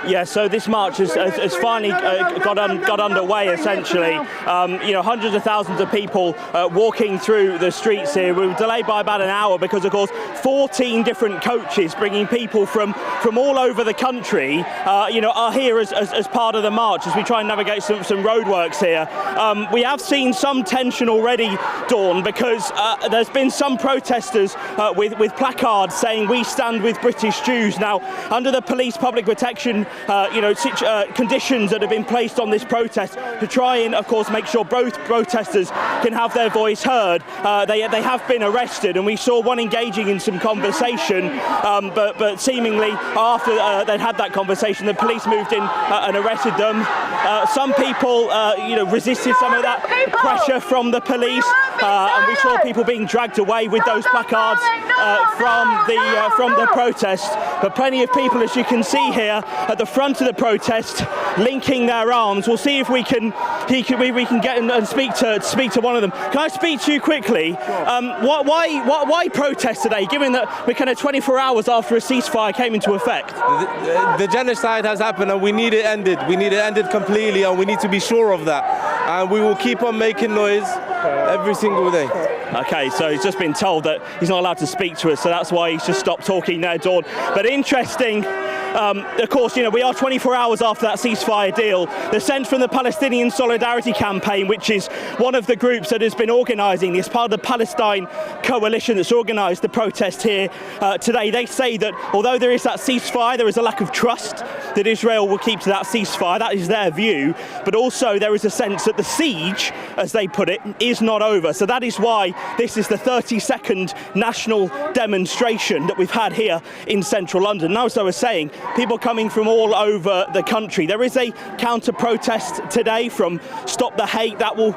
Yeah, so this march has finally got underway, essentially. Hundreds of thousands of people walking through the streets here. We were delayed by about an hour because, of course, 14 different coaches bringing people from all over the country, are here as part of the march as we try and navigate some roadworks here. We have seen some tension already, Dawn, because there's been some protesters with placards saying "We stand with British Jews." Now, under the police public protection conditions that have been placed on this protest to try and, of course, make sure both protesters can have their voice heard. They have been arrested, and we saw one engaging in some conversation, but seemingly after they'd had that conversation, the police moved in and arrested them. Some people, resisted some of that pressure from the police, and we saw people being dragged away with those placards from the protest. But plenty of people, as you can see here, at the front of the protest, linking their arms. We'll see if we can get and speak to one of them. Can I speak to you quickly? Why protest today, given that we're kind of 24 hours after a ceasefire came into effect? The genocide has happened, and we need it ended. We need it ended completely, and we need to be sure of that. And we will keep on making noise every single day. Okay, so he's just been told that he's not allowed to speak to us, so that's why he's just stopped talking there, Dawn. But interesting. Of course, we are 24 hours after that ceasefire deal. The Centre from the Palestinian Solidarity Campaign, which is one of the groups that has been organising this, part of the Palestine coalition that's organised the protest here today, they say that although there is that ceasefire, there is a lack of trust that Israel will keep to that ceasefire. That is their view. But also there is a sense that the siege, as they put it, is not over. So that is why this is the 32nd national demonstration that we've had here in central London. Now, as I was saying, people coming from all over the country. There is a counter-protest today from Stop the Hate that will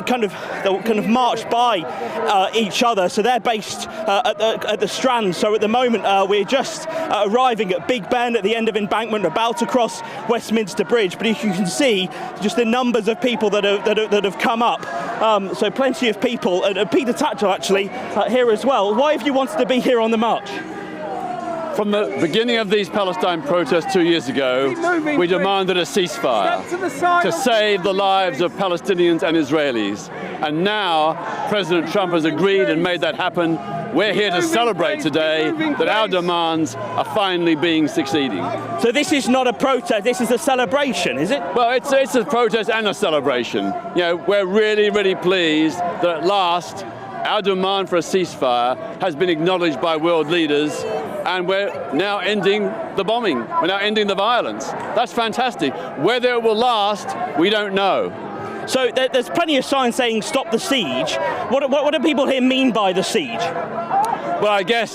kind of march by each other. So they're based at the Strand. So at the moment we're just arriving at Big Ben at the end of Embankment, about to cross Westminster Bridge. But you can see just the numbers of people that have come up. So plenty of people. And Peter Tatchell actually here as well. Why have you wanted to be here on the march? From the beginning of these Palestine protests 2 years ago, we demanded a ceasefire to save the lives of Palestinians and Israelis. And now President Trump has agreed and made that happen. We're here to celebrate today that our demands are finally succeeding. So this is not a protest, this is a celebration, is it? Well, it's a protest and a celebration. We're really, really pleased that at last our demand for a ceasefire has been acknowledged by world leaders, and we're now ending the bombing. We're now ending the violence. That's fantastic. Whether it will last, we don't know. So there's plenty of signs saying stop the siege. What do people here mean by the siege? Well, I guess,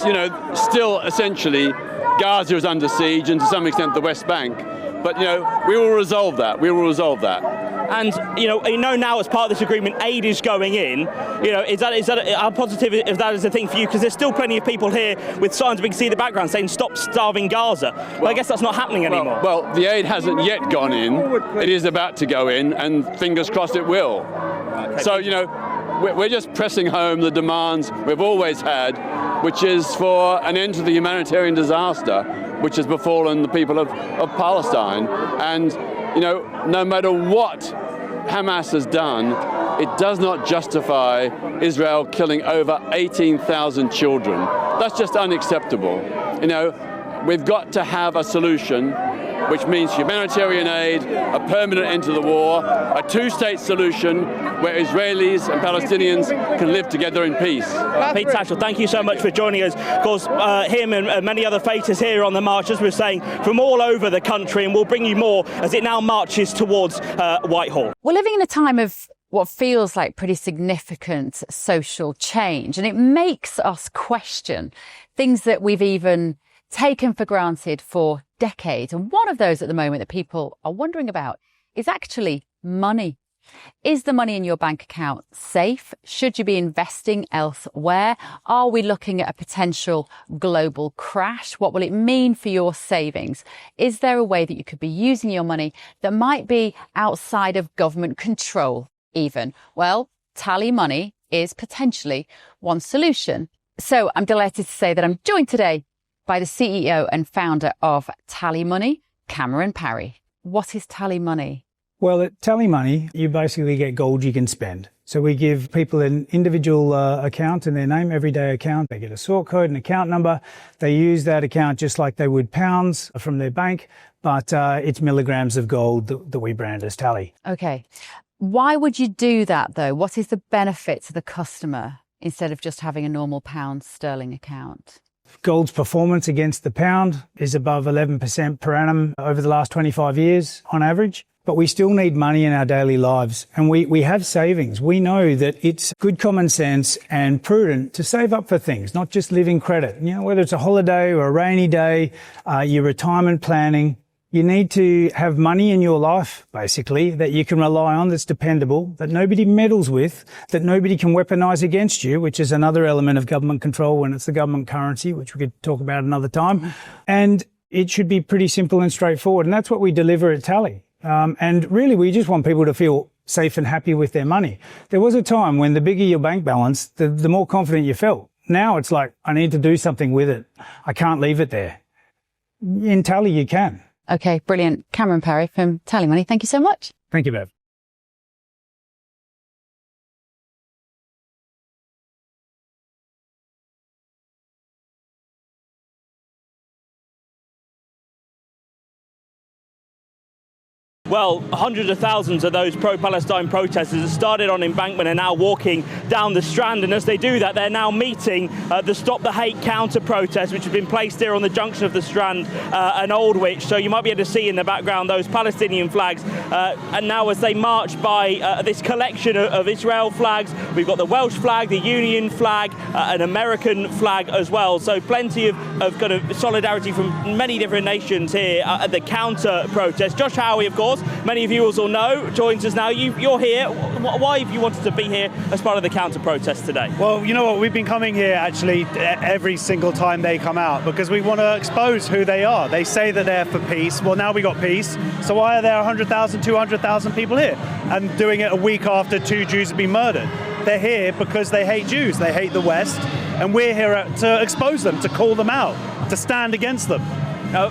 still essentially Gaza is under siege, and to some extent the West Bank. But, we will resolve that. We will resolve that. And now as part of this agreement, aid is going in. Is that how positive is that as a thing for you? Because there's still plenty of people here with signs we can see in the background saying "Stop starving Gaza." Well, I guess that's not happening anymore. Well, the aid hasn't yet gone in. It is about to go in, and fingers crossed it will. Okay. So we're just pressing home the demands we've always had, which is for an end to the humanitarian disaster which has befallen the people of Palestine. And no matter what Hamas has done, it does not justify Israel killing over 18,000 children. That's just unacceptable. We've got to have a solution, which means humanitarian aid, a permanent end to the war, a two-state solution where Israelis and Palestinians can live together in peace. Pete Tatchell, thank you so much for joining us. Of course, him and many other faces here on the march, as we're saying, from all over the country, and we'll bring you more as it now marches towards Whitehall. We're living in a time of what feels like pretty significant social change, and it makes us question things that we've even taken for granted for decades. And one of those at the moment that people are wondering about is actually money. Is the money in your bank account safe? Should you be investing elsewhere? Are we looking at a potential global crash? What will it mean for your savings? Is there a way that you could be using your money that might be outside of government control even? Well, TallyMoney is potentially one solution. So I'm delighted to say that I'm joined today by the CEO and founder of TallyMoney, Cameron Parry. What is TallyMoney? Well, at TallyMoney, you basically get gold you can spend. So we give people an individual account in their name, everyday account. They get a sort code, an account number. They use that account just like they would pounds from their bank, but it's milligrams of gold that we brand as Tally. Okay. Why would you do that, though? What is the benefit to the customer instead of just having a normal pound sterling account? Gold's performance against the pound is above 11% per annum over the last 25 years on average. But we still need money in our daily lives, and we have savings. We know that it's good common sense and prudent to save up for things, not just living credit. You know, whether it's a holiday or a rainy day, your retirement planning, you need to have money in your life, basically, that you can rely on, that's dependable, that nobody meddles with, that nobody can weaponize against you, which is another element of government control when it's the government currency, which we could talk about another time. And it should be pretty simple and straightforward, and that's what we deliver at Tally. And really, we just want people to feel safe and happy with their money. There was a time when the bigger your bank balance, the more confident you felt. Now it's like, I need to do something with it. I can't leave it there. In Tally, you can. Okay, brilliant. Cameron Parry from TallyMoney, thank you so much. Thank you, Bev. Well, hundreds of thousands of those pro-Palestine protesters that started on Embankment are now walking down the Strand, and as they do that, they're now meeting the Stop the Hate counter-protest, which has been placed here on the junction of the Strand and Aldwych. So you might be able to see in the background those Palestinian flags. And now as they march by this collection of Israel flags, we've got the Welsh flag, the Union flag, an American flag as well. So plenty of kind of solidarity from many different nations here at the counter-protest. Josh Howie, of course, many of you also know, joins us now. You're here. Why have you wanted to be here as part of the counter-protest today? Well, you know what? We've been coming here actually every single time they come out because we want to expose who they are. They say that they're for peace. Well, now we got peace. So why are there 100,000, 200,000 people here? And doing it a week after 2 Jews have been murdered. They're here because they hate Jews. They hate the West. And we're here to expose them, to call them out, to stand against them.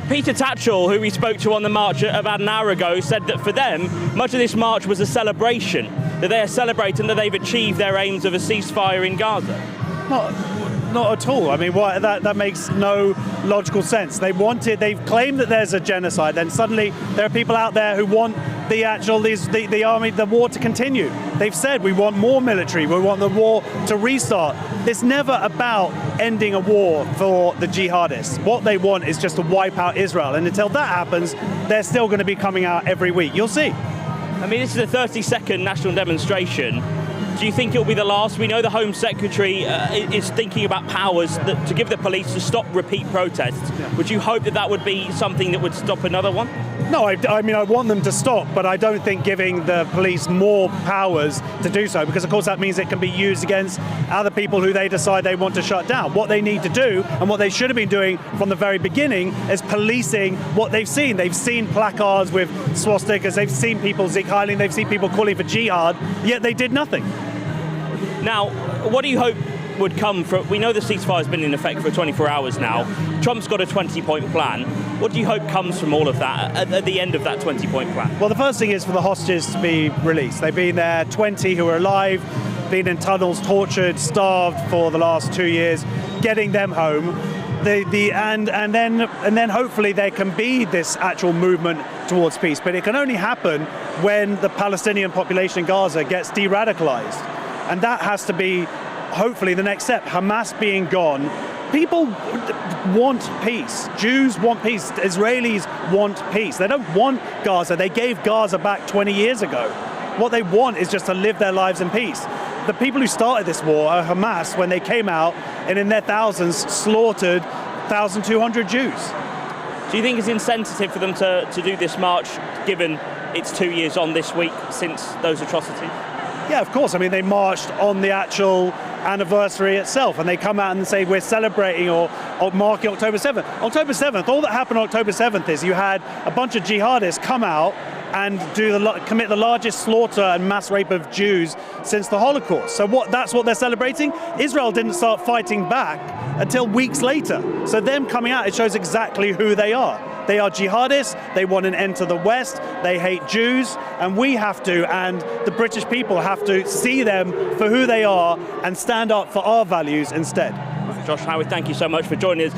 Peter Tatchell, who we spoke to on the march about an hour ago, said that for them, much of this march was a celebration, that they are celebrating that they've achieved their aims of a ceasefire in Gaza. Not at all. I mean, that makes no logical sense. They've claimed that there's a genocide, then suddenly there are people out there who want the army, the war to continue. They've said we want more military, we want the war to restart. It's never about ending a war for the jihadists. What they want is just to wipe out Israel, and until that happens, they're still going to be coming out every week. You'll see. I mean, this is a 30-second national demonstration. Do you think it'll be the last? We know the Home Secretary is thinking about powers to give the police to stop repeat protests. Yeah. Would you hope that would be something that would stop another one? No, I mean, I want them to stop, but I don't think giving the police more powers to do so, because of course that means it can be used against other people who they decide they want to shut down. What they need to do, and what they should have been doing from the very beginning, is policing what they've seen. They've seen placards with swastikas, they've seen people zikhailing, they've seen people calling for jihad, yet they did nothing. Now, what do you hope would come from? We know the ceasefire has been in effect for 24 hours now. Trump's got a 20-point plan. What do you hope comes from all of that at the end of that 20-point plan? Well, the first thing is for the hostages to be released. They've been there, 20 who are alive, been in tunnels, tortured, starved for the last 2 years, getting them home. And then hopefully there can be this actual movement towards peace. But it can only happen when the Palestinian population in Gaza gets de-radicalized. And that has to be, hopefully, the next step. Hamas being gone. People want peace. Jews want peace. Israelis want peace. They don't want Gaza. They gave Gaza back 20 years ago. What they want is just to live their lives in peace. The people who started this war are Hamas, when they came out and in their thousands slaughtered 1,200 Jews. Do you think it's insensitive for them to do this march, given it's 2 years on this week since those atrocities? Yeah, of course. I mean, they marched on the actual anniversary itself, and they come out and say we're celebrating or marking October 7th. October 7th, all that happened on October 7th is you had a bunch of jihadists come out and commit the largest slaughter and mass rape of Jews since the Holocaust. So that's what they're celebrating? Israel didn't start fighting back until weeks later. So them coming out, it shows exactly who they are. They are jihadists, they want an end to the West, they hate Jews, and we have to, and the British people have to see them for who they are and stand up for our values instead. Josh Howie, thank you so much for joining us.